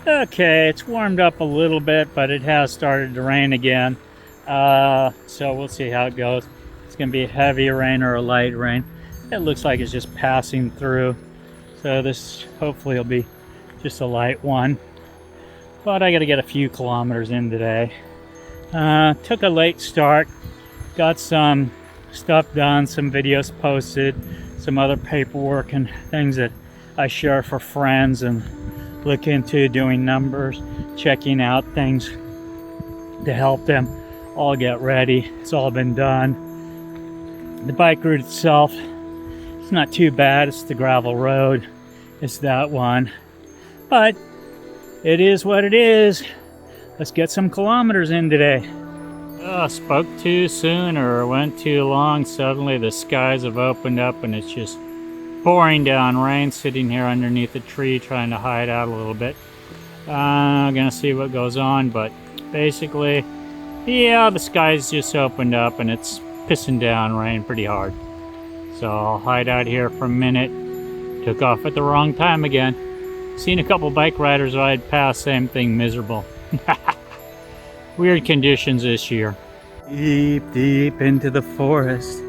Okay, it's warmed up a little bit, but it has started to rain again. So we'll see how it goes. It's going to be a heavy rain or a light rain. It looks like it's just passing through. So this hopefully will be just a light one. But I got to get a few kilometers in today. Took a late start. Got some stuff done, some videos posted, some other paperwork and things that I share for friends and look into, doing numbers, checking out things to help them all get ready. It's all been done. The bike route itself, it's not too bad. It's the gravel road. It's that one. But it is what it is. Let's get some kilometers in today. Spoke too soon or went too long. Suddenly the skies have opened up and it's just pouring down rain, sitting here underneath a tree trying to hide out a little bit. I'm gonna see what goes on, but basically, yeah, the skies just opened up and it's pissing down rain pretty hard. So I'll hide out here for a minute. Took off at the wrong time again. Seen a couple bike riders ride past, same thing, miserable. Weird conditions this year. Deep into the forest,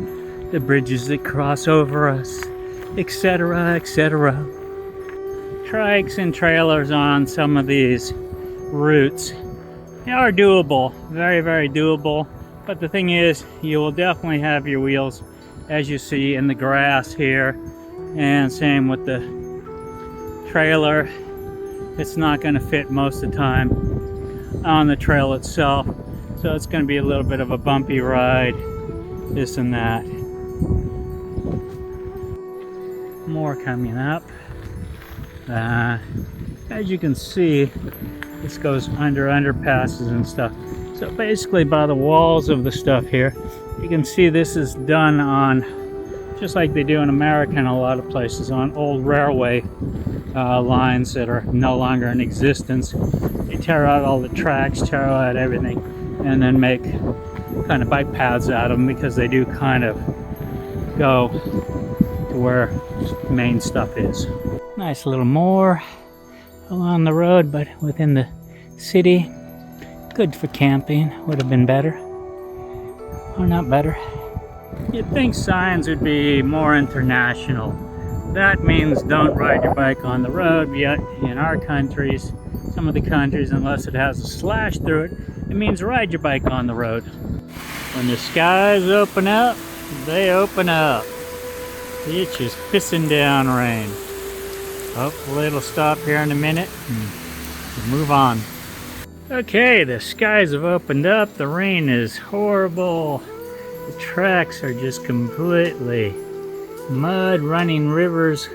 the bridges that cross over us, etc., etc. Trikes and trailers on some of these routes, they are doable, very, very doable. But the thing is, you will definitely have your wheels, as you see, in the grass here, and same with the trailer. It's not going to fit most of the time on the trail itself, so it's going to be a little bit of a bumpy ride, this and that. More coming up. As you can see, this goes under underpasses and stuff. So basically by the walls of the stuff here, you can see this is done on, just like they do in America in a lot of places, on old railway lines that are no longer in existence. They tear out all the tracks, tear out everything, and then make kind of bike paths out of them, because they do kind of go to where the main stuff is. Nice little more along the road, but within the city. Good for camping. Would have been better. Or not better. You'd think signs would be more international. That means don't ride your bike on the road, yet in our countries, some of the countries, unless it has a slash through it, it means ride your bike on the road. When the skies open up, they open up. It's just pissing down rain. Hopefully it'll stop here in a minute and move on. Okay, the skies have opened up. The rain is horrible. The tracks are just completely mud, running rivers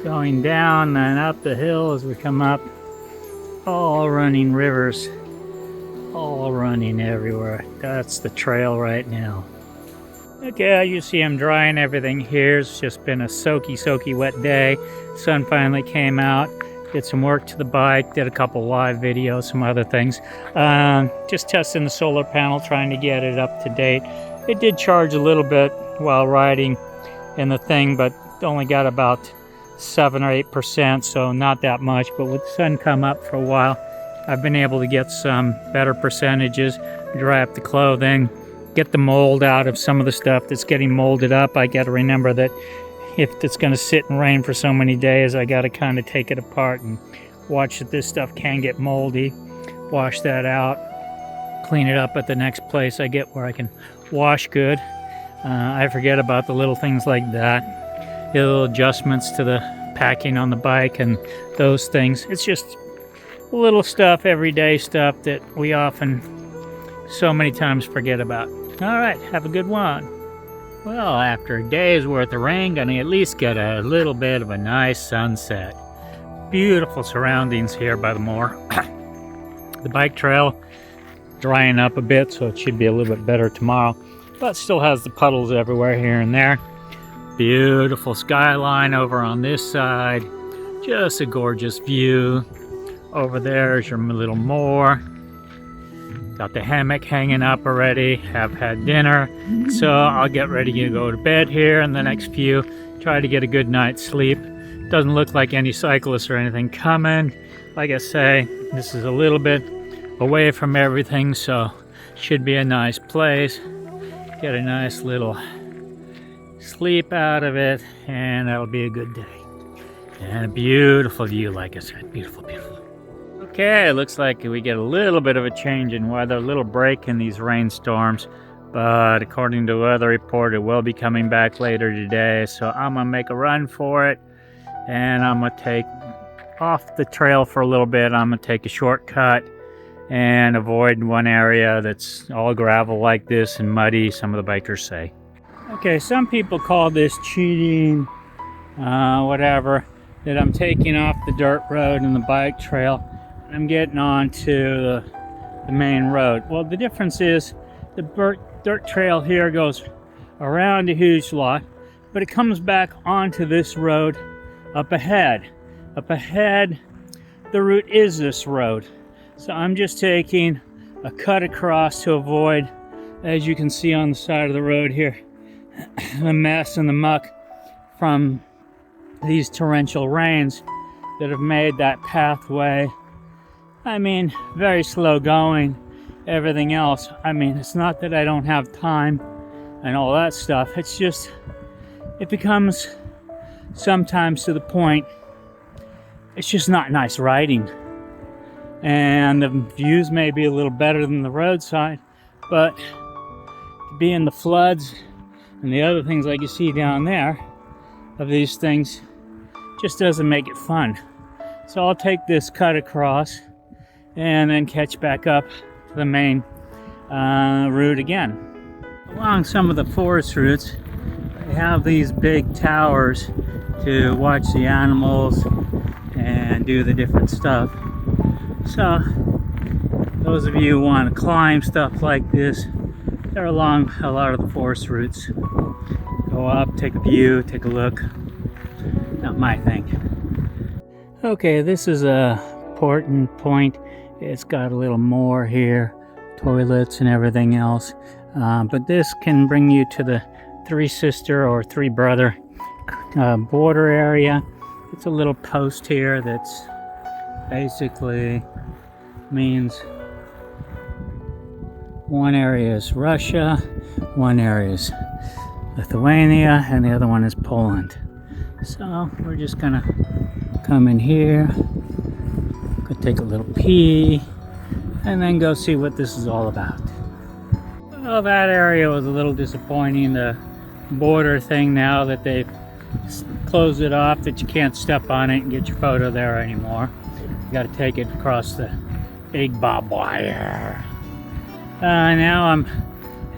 going down and up the hill as we come up. All running rivers, all running everywhere. That's the trail right now. Okay, you see I'm drying everything here. It's just been a soaky wet day. Sun finally came out. Did some work to the bike, did a couple live videos, some other things. Just testing the solar panel, trying to get it up to date. It did charge a little bit while riding in the thing, but only got about 7 or 8%, so not that much. But with the sun come up for a while, I've been able to get some better percentages, dry up the clothing, get the mold out of some of the stuff that's getting molded up. I got to remember that if it's going to sit and rain for so many days, I got to kind of take it apart and watch that this stuff can get moldy. Wash that out, clean it up at the next place I get where I can wash good. I forget about the little things like that, the little adjustments to the packing on the bike and those things. It's just little stuff, everyday stuff that we often so many times forget about. All right, have a good one. Well, after a day's worth of rain, gonna at least get a little bit of a nice sunset. Beautiful surroundings here by the moor. The bike trail drying up a bit, so it should be a little bit better tomorrow, but still has the puddles everywhere here and there. Beautiful skyline over on this side. Just a gorgeous view. Over there is your little moor. Got the hammock hanging up already. Have had dinner. So I'll get ready to go to bed here in the next few. Try to get a good night's sleep. Doesn't look like any cyclists or anything coming. like I say, this is a little bit away from everything, so should be a nice place. Get a nice little sleep out of it, and that'll be a good day. And a beautiful view, like I said, beautiful, beautiful. Okay, it looks like we get a little bit of a change in weather, a little break in these rainstorms, but according to the weather report, it will be coming back later today, so I'm gonna make a run for it, and I'm gonna take off the trail for a little bit. I'm gonna take a shortcut and avoid one area that's all gravel like this and muddy, some of the bikers say. Okay, some people call this cheating, whatever, that I'm taking off the dirt road and the bike trail. I'm getting onto the main road. Well, the difference is the dirt trail here goes around a huge lot, but it comes back onto this road up ahead. Up ahead, the route is this road. So I'm just taking a cut across to avoid, as you can see on the side of the road here, the mess and the muck from these torrential rains that have made that pathway, I mean, very slow going, everything else. I mean, it's not that I don't have time and all that stuff. It's just, it becomes sometimes to the point, it's just not nice riding. And the views may be a little better than the roadside, but to be in the floods and the other things like you see down there of these things just doesn't make it fun. So I'll take this cut across and then catch back up to the main route again. Along some of the forest routes, they have these big towers to watch the animals and do the different stuff. So those of you who want to climb stuff like this, they're along a lot of the forest routes. Go up, take a view, take a look. Not my thing. Okay, this is a important point. It's got a little more here, toilets and everything else. But this can bring you to the Three Sister or Three Brother border area. It's a little post here that's basically means one area is Russia, one area is Lithuania, and the other one is Poland. So we're just gonna come in here, go take a little pee, and then go see what this is all about. Well, that area was a little disappointing, the border thing, now that they've closed it off, that you can't step on it and get your photo there anymore. You got to take it across the big barbed wire. Now I'm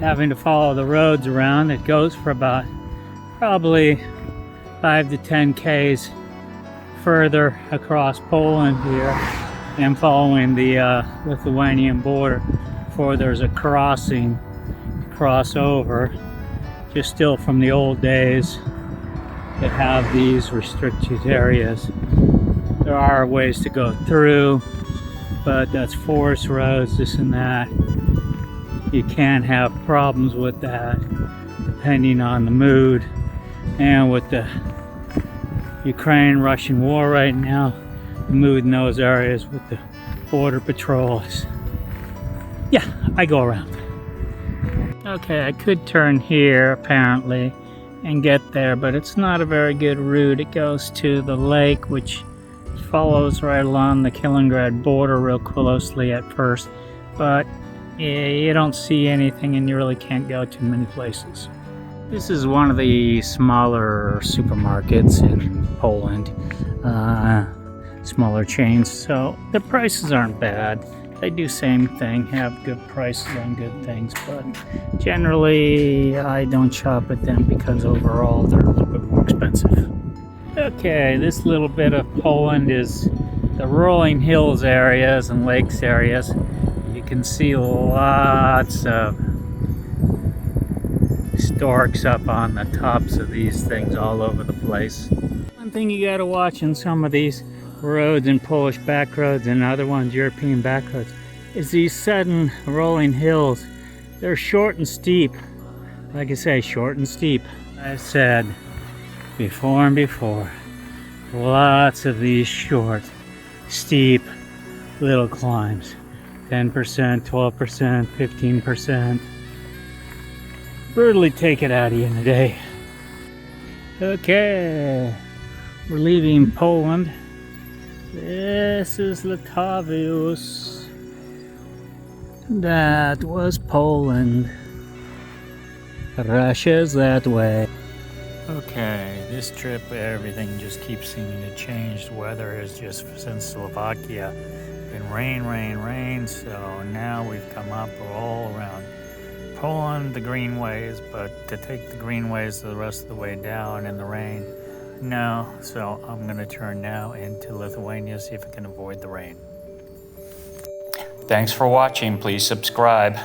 having to follow the roads around. It goes for about probably 5 to 10 Ks further across Poland here and following the Lithuanian border before there's a crossover, just still from the old days that have these restricted areas. There are ways to go through, but that's forest roads, this and that. You can have problems with that depending on the mood, and with the Ukraine-Russian war right now, the mood in those areas with the border patrols. Yeah, I go around. Okay, I could turn here apparently and get there, but it's not a very good route. It goes to the lake, which follows right along the Kilangrad border real closely at first, but you don't see anything and you really can't go to many places. This is one of the smaller supermarkets in Poland, smaller chains, so the prices aren't bad. They do same thing, have good prices on good things, but generally I don't shop at them because overall they're a little bit more expensive. Okay, this little bit of Poland is the rolling hills areas and lakes areas. You can see lots of storks up on the tops of these things all over the place. One thing you gotta watch in some of these roads and Polish back roads and other ones, European back roads, is these sudden rolling hills. They're short and steep. Like I say, short and steep. I've said before and before, lots of these short, steep little climbs. 10%, 12%, 15%. Brutally take it out of you in a day. Okay, we're leaving Poland. This is Latavius. That was Poland. Russia's that way. Okay, this trip, everything just keeps seeming to change. The weather has just, since Slovakia, been rain. So now we've come up all around Poland, the greenways, but to take the greenways the rest of the way down in the rain, no. So I'm going to turn now into Lithuania, see if I can avoid the rain. Thanks for watching. Please subscribe.